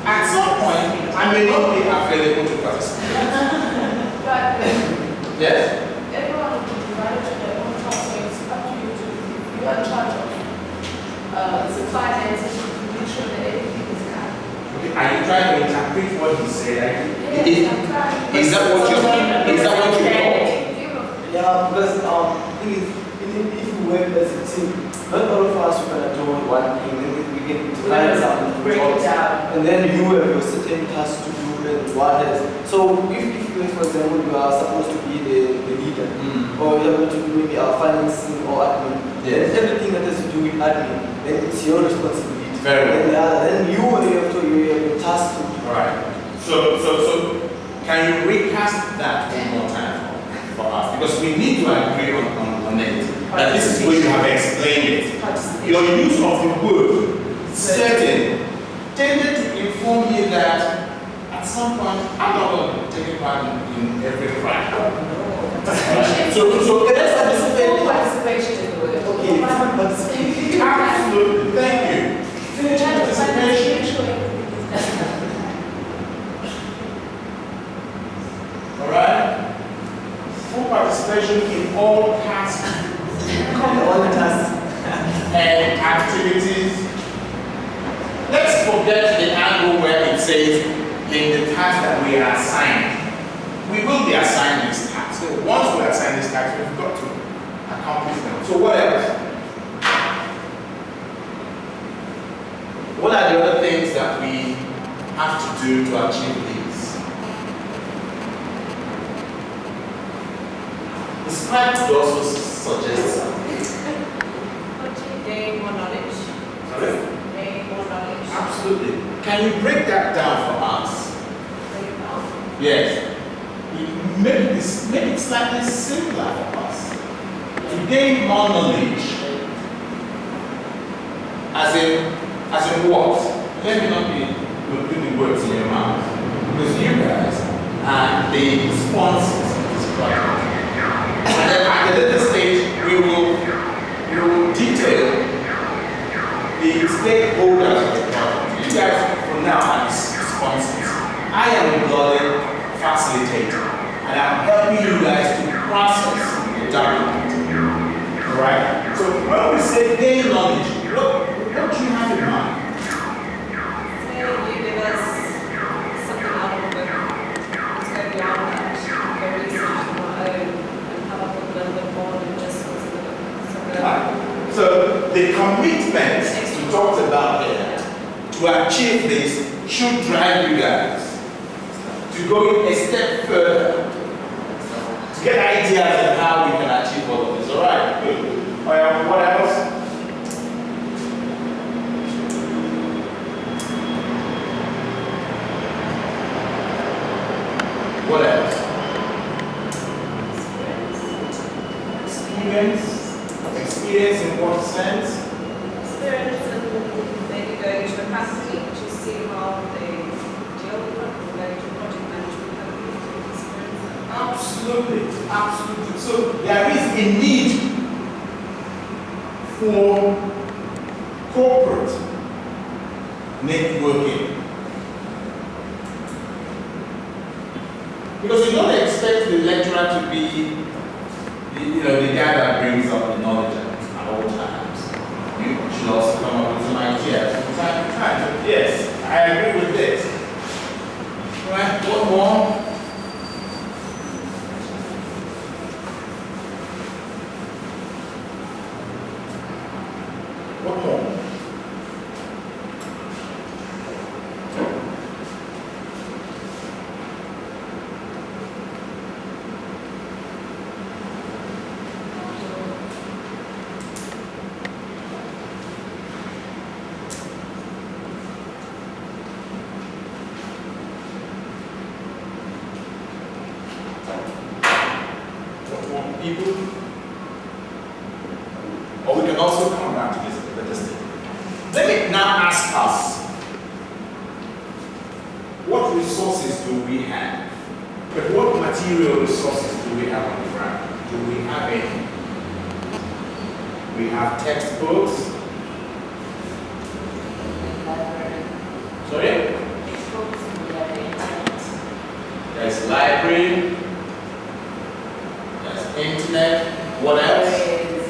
at some point, I may not be available to participate. But Yes? everyone will be divided to their own task, so it's up to you to, you are in charge of the finances, to make sure that everything is covered. Okay, are you trying to interpret what he said? Yes, I'm trying. Is that what you thought? Yeah, because thing is, if we work as a team, not all of us are gonna do one thing, then we can divide some break it jobs, down. and then you have your certain tasks to do and what else. So if you, for example, you are supposed to be the leader, or you are going to do maybe our financing or admin, yes. then everything that has to do with admin, then it's your responsibility. Very well. Then you have your task to do. All right. So can you recast that one more time for us? Because we need to agree on it. That this is where you have explained it. Your use of the word certain tended to inform me that at some point I'm not going to take part in every crime. So That's full participation in the word. Okay, participation. Absolutely. Thank you. Full participation. All right. Full participation in all tasks and activities. Let's forget the angle where it says in the task that we are assigned. We will be assigned these tasks. So once we assign these tasks, we've got to accomplish them. So what else? What are the other things that we have to do to achieve these? The scribe could also suggest something. Gain more knowledge. Sorry? Gain more knowledge. Absolutely. Can you break that down for us? Yes. Make it slightly simpler for us. To gain more knowledge. As in what? Let me not be putting the words in your mouth. Because you guys are the sponsors of this project. And then at the later stage, we will detail the stakeholders of the project. You guys, for now, are the sponsors. I am a bloody facilitator, and I'm helping you guys to process the document. Alright? So when we say gain knowledge, what do you have in mind? Say you give us something out of the book. Let's go beyond that. Go research on our own and come up with a little bit more than just what's in the book. So the commitment we talked about here to achieve this should drive you guys to go a step further, to get ideas on how we can achieve all of this. All right, good. What else? What else? Experience in what sense? Experience and maybe going to a company to see how they deal with it, or going to project management company to experience that. Absolutely, absolutely. So there is a need for corporate networking. Because you don't expect the lecturer to be the guy that brings up the knowledge at all times. You should also come up with some ideas from time to time. Yes, I agree with this. Right, one more. What more? People, or we can also come back to this at a later stage. Let me now ask us, what resources do we have? But what material resources do we have on the ground? Do we have any? We have textbooks. Sorry? library. There's internet. What else? There is,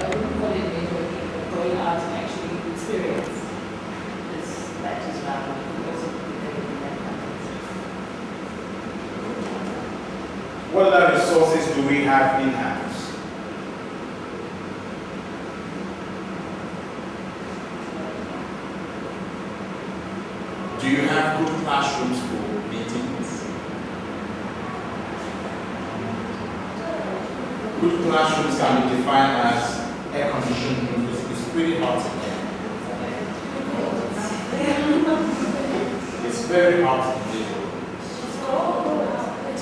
I wouldn't call it networking, but going out and actually experience this practice round. You can also put it in that context. What other resources do we have in-house? Do you have good classrooms for meetings? Good classrooms can be defined as air conditioned rooms. It's pretty hot in there. It's very hot in there.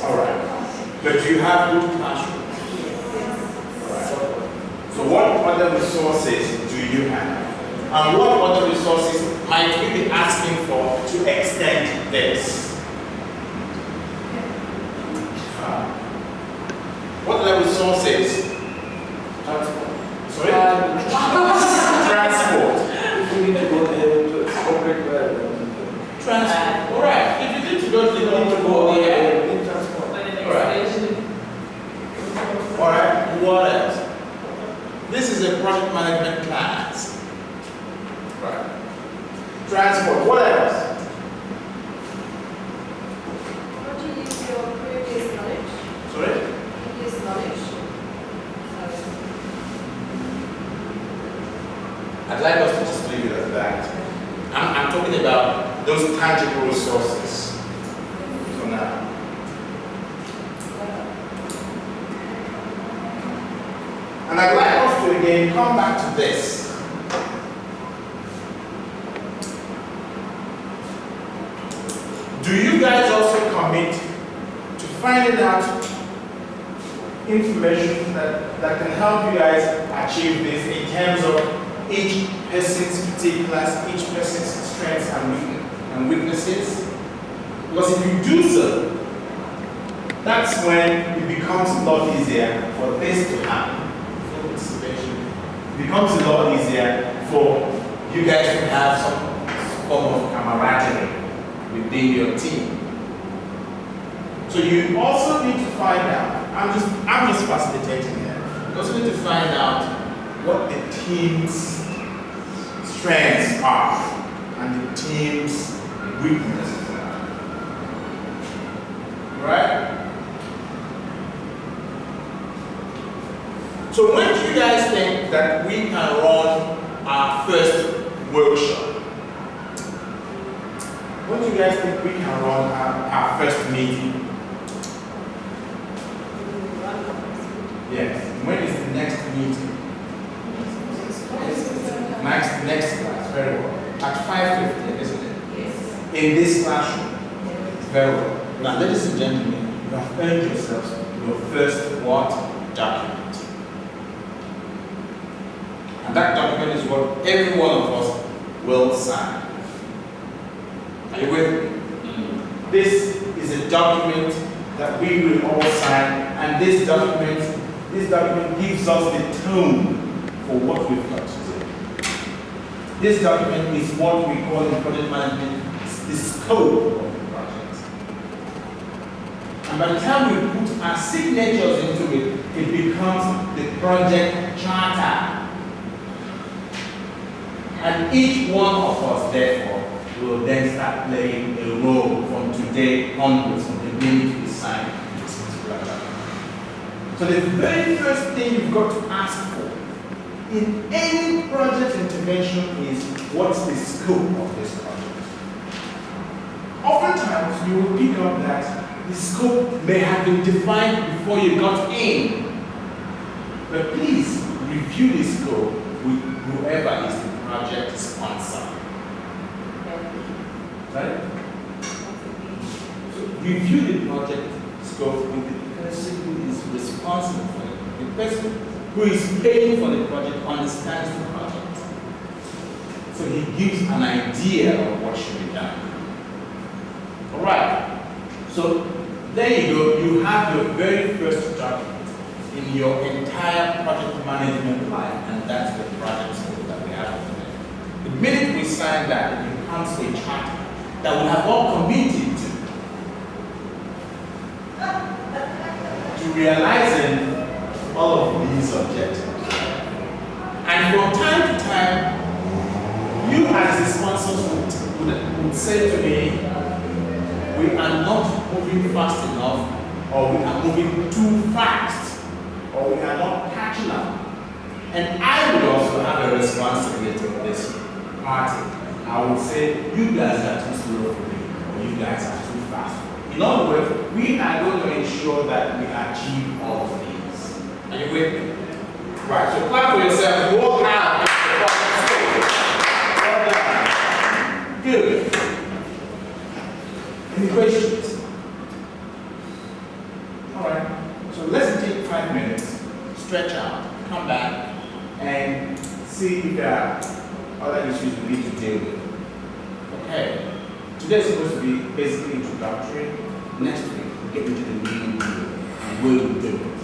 All right. But do you have good classrooms? All right. So what other resources do you have? And what other resources might we be asking for to extend this? What other resources? Transport. Sorry? Transport. Transport. If we need to go there to operate well. Transport. All right. If you need to go to the We need transport. All right. What else? This is a project management class. Right. Transport. What else? How do you use your previous knowledge? Sorry? Previous knowledge. I'd like us to just leave it at that. I'm talking about those tangible resources for now. And I'd like us to again come back to this. Do you guys also commit to finding out information that can help you guys achieve this in terms of each person's particulars, each person's strengths and weaknesses? Because if you do so, that's when it becomes a lot easier for this to happen. Full participation. It becomes a lot easier for you guys to have some form of camaraderie within your team. So you also need to find out, I'm just facilitating here. You also need to find out what the team's strengths are and the team's weaknesses are. Right? So when do you guys think that we can run our first workshop? When do you guys think we can run our first meeting? Yes. When is the next meeting? Next class. Very well. At 5:50, isn't it? Yes. In this classroom. Very well. Now, ladies and gentlemen, you have earned yourselves your first what? Document. And that document is what every one of us will sign. Are you with me? This is a document that we will all sign, and this document gives us the tone for what we've got to do. This document is what we call in project management the scope of the project. And by the time we put our signatures into it, it becomes the project charter. And each one of us, therefore, will then start playing a role from today onwards, from the minute we sign this particular document. So the very first thing you've got to ask for in any project intervention is, what's the scope of this project? Oftentimes, you will pick up that the scope may have been defined before you got in. But please review the scope with whoever is the project sponsor. Right? So review the project scope with the person who is responsible for it. The person who is paying for the project understands the project. So he gives an idea of what should be done. Alright. So there you go, you have your very first document in your entire project management life, and that's the project scope that we have today. The minute we sign that, it becomes a charter. that we have all committed to realizing all of these objectives. And from time to time, you as the sponsors would say to me, we are not moving fast enough, or we are moving too fast, or we are not catching up. And I would also have a responsibility for this party. I would say, you guys are too slow for me, or you guys are too fast for me. In other words, we are going to ensure that we achieve all of these. Are you with me? Right, so clap for yourself. You all have well done. Good. Any questions? All right. So let's take 5 minutes, stretch out, come back, and see if there are other issues we need to deal with. Okay. Today is supposed to be basically introductory. Next week, we'll get into the main deal and what we'll do.